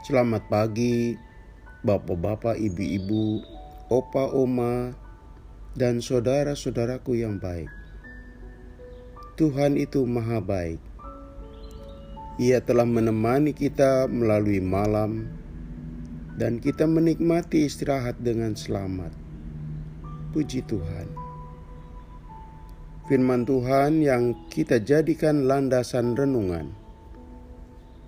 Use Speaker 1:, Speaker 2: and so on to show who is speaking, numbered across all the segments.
Speaker 1: Selamat pagi, bapak-bapak, ibu-ibu, opa, oma, dan saudara-saudaraku yang baik. Tuhan itu maha baik. Ia telah menemani kita melalui malam, dan kita menikmati istirahat dengan selamat. Puji Tuhan. Firman Tuhan yang kita jadikan landasan renungan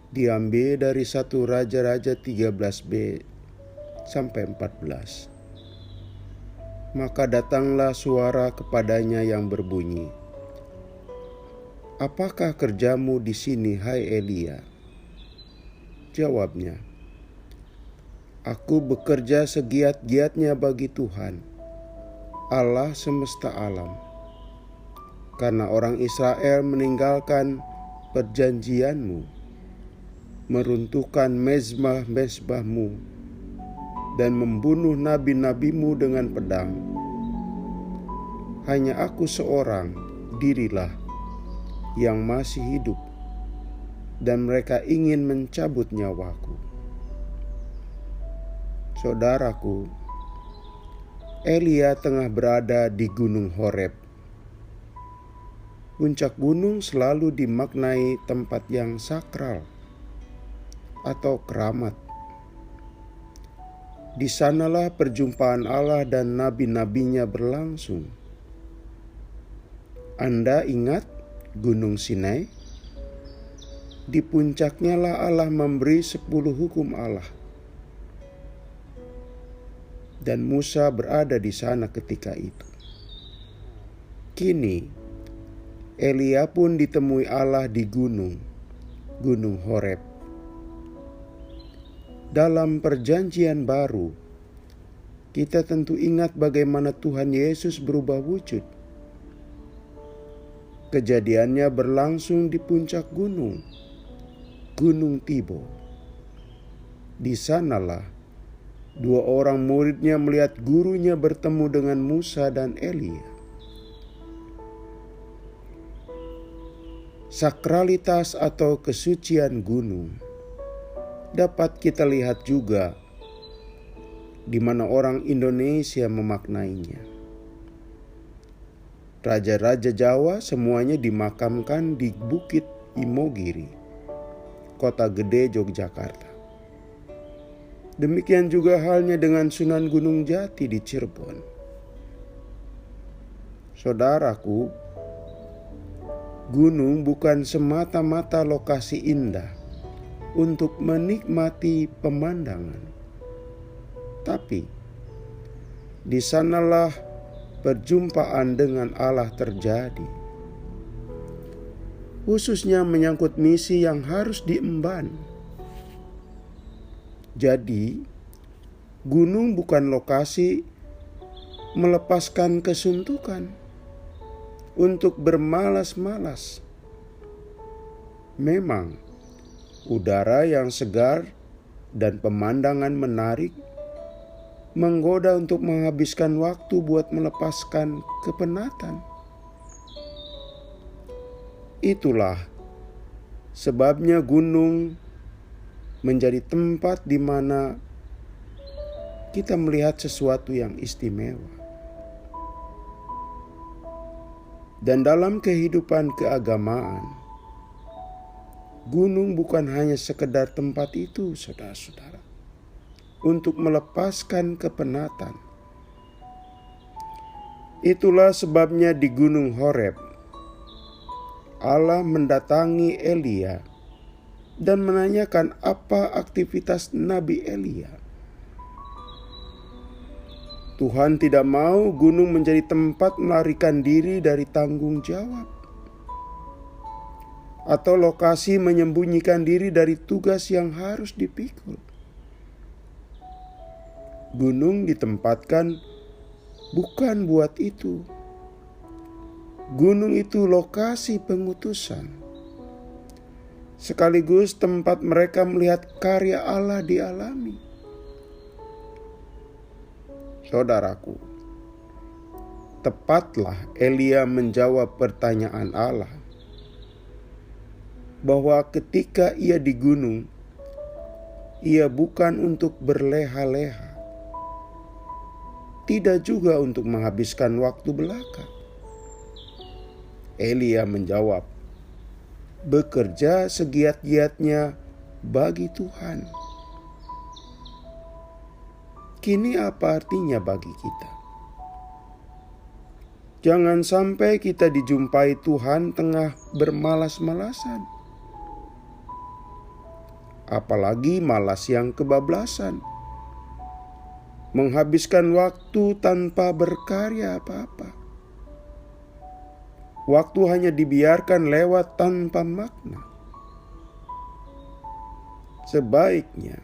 Speaker 1: diambil dari 1 Raja-Raja 13b sampai 14. Maka datanglah suara kepadanya yang berbunyi, "Apakah kerjamu di sini, hai Elia?" Jawabnya, "Aku bekerja segiat-giatnya bagi Tuhan, Allah semesta alam. Karena orang Israel meninggalkan perjanjianmu, meruntuhkan mezbah-mezbahmu, dan membunuh nabi-nabimu dengan pedang. Hanya aku seorang dirilah yang masih hidup, dan mereka ingin mencabut nyawaku." Saudaraku, Elia tengah berada di Gunung Horeb. Puncak gunung selalu dimaknai tempat yang sakral atau keramat. Di sanalah perjumpaan Allah dan nabi-nabinya berlangsung. Anda ingat Gunung Sinai? Di puncaknya lah Allah memberi 10 hukum Allah. Dan Musa berada di sana ketika itu. Kini, Elia pun ditemui Allah di Gunung Horeb. Dalam perjanjian baru, kita tentu ingat bagaimana Tuhan Yesus berubah wujud. Kejadiannya berlangsung di puncak Gunung Tibo. Di sanalah 2 orang muridnya melihat gurunya bertemu dengan Musa dan Elia. Sakralitas atau kesucian gunung dapat kita lihat juga di mana orang Indonesia memaknainya. Raja-raja Jawa semuanya dimakamkan di Bukit Imogiri, kota gede Yogyakarta. Demikian juga halnya dengan Sunan Gunung Jati di Cirebon. Saudaraku, gunung bukan semata-mata lokasi indah untuk menikmati pemandangan, tapi di sanalah perjumpaan dengan Allah terjadi, khususnya menyangkut misi yang harus diemban. Jadi, gunung bukan lokasi melepaskan kesuntukan untuk bermalas-malas. Memang udara yang segar dan pemandangan menarik menggoda untuk menghabiskan waktu buat melepaskan kepenatan. Itulah sebabnya gunung menjadi tempat di mana kita melihat sesuatu yang istimewa. Dan dalam kehidupan keagamaan, gunung bukan hanya sekedar tempat itu, saudara-saudara, untuk melepaskan kepenatan. Itulah sebabnya di Gunung Horeb, Allah mendatangi Elia dan menanyakan apa aktivitas Nabi Elia. Tuhan tidak mau gunung menjadi tempat melarikan diri dari tanggung jawab, atau lokasi menyembunyikan diri dari tugas yang harus dipikul. Gunung ditempatkan bukan buat itu. Gunung itu lokasi pengutusan, sekaligus tempat mereka melihat karya Allah dialami. Saudaraku, tepatlah Elia menjawab pertanyaan Allah, bahwa ketika ia di gunung, Ia bukan untuk berleha-leha, tidak juga untuk menghabiskan waktu belaka. Elia menjawab, bekerja segiat-giatnya bagi Tuhan. Kini apa artinya bagi kita? Jangan sampai kita dijumpai Tuhan tengah bermalas-malasan. Apalagi malas yang kebablasan. Menghabiskan waktu tanpa berkarya apa-apa. Waktu hanya dibiarkan lewat tanpa makna. Sebaiknya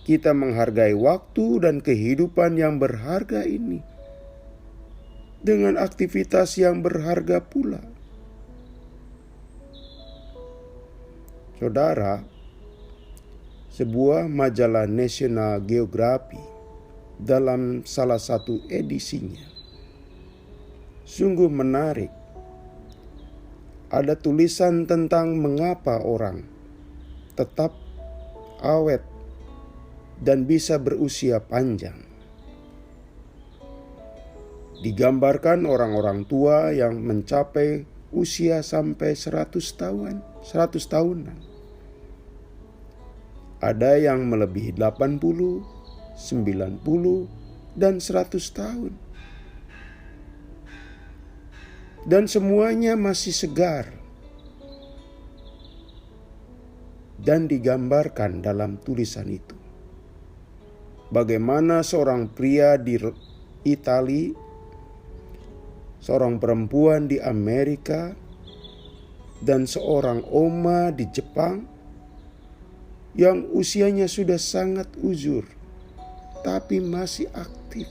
Speaker 1: kita menghargai waktu dan kehidupan yang berharga ini dengan aktivitas yang berharga pula. Saudara, sebuah majalah National Geographic dalam salah satu edisinya sungguh menarik. Ada tulisan tentang mengapa orang tetap awet dan bisa berusia panjang. Digambarkan orang-orang tua yang mencapai usia sampai 100 tahunan. Ada yang melebihi 80, 90, dan 100 tahun. Dan semuanya masih segar. Dan digambarkan dalam tulisan itu bagaimana seorang pria di Italia, seorang perempuan di Amerika, dan seorang oma di Jepang yang usianya sudah sangat uzur tapi masih aktif.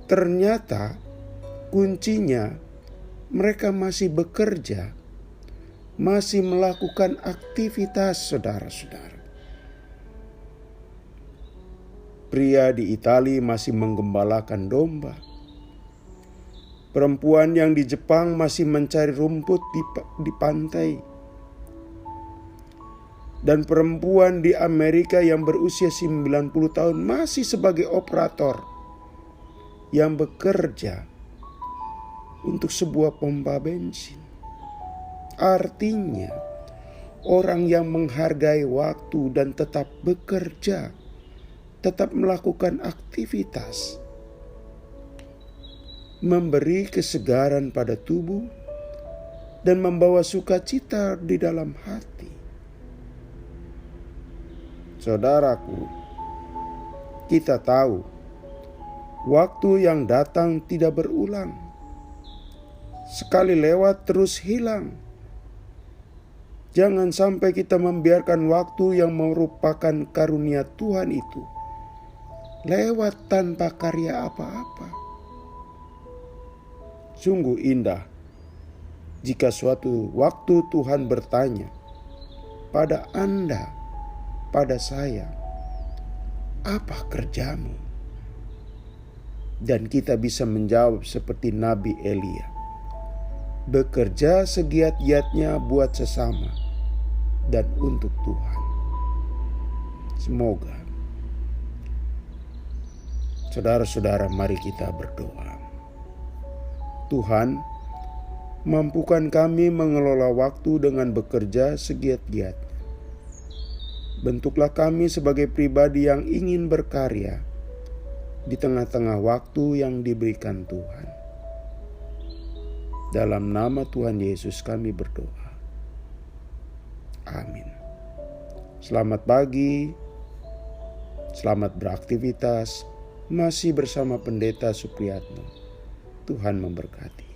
Speaker 1: Ternyata kuncinya mereka masih bekerja, masih melakukan aktivitas, saudara-saudara. Pria di Italia masih menggembalakan domba. Perempuan yang di Jepang masih mencari rumput di pantai. Dan perempuan di Amerika yang berusia 90 tahun masih sebagai operator yang bekerja untuk sebuah pompa bensin. Artinya, orang yang menghargai waktu dan tetap bekerja, tetap melakukan aktivitas, memberi kesegaran pada tubuh, dan membawa sukacita di dalam hati. Saudaraku, kita tahu waktu yang datang tidak berulang. Sekali lewat terus hilang. Jangan sampai kita membiarkan waktu yang merupakan karunia Tuhan itu lewat tanpa karya apa-apa. Sungguh indah jika suatu waktu Tuhan bertanya pada Anda, pada saya, apa kerjamu? Dan kita bisa menjawab seperti Nabi Elia, bekerja segiat-giatnya buat sesama dan untuk Tuhan. Semoga saudara-saudara, mari kita berdoa. Tuhan, mampukan kami mengelola waktu dengan bekerja segiat-giatnya. Bentuklah kami sebagai pribadi yang ingin berkarya di tengah-tengah waktu yang diberikan Tuhan. Dalam nama Tuhan Yesus kami berdoa. Amin. Selamat pagi, selamat beraktivitas. Masih bersama Pendeta Supriyatno. Tuhan memberkati.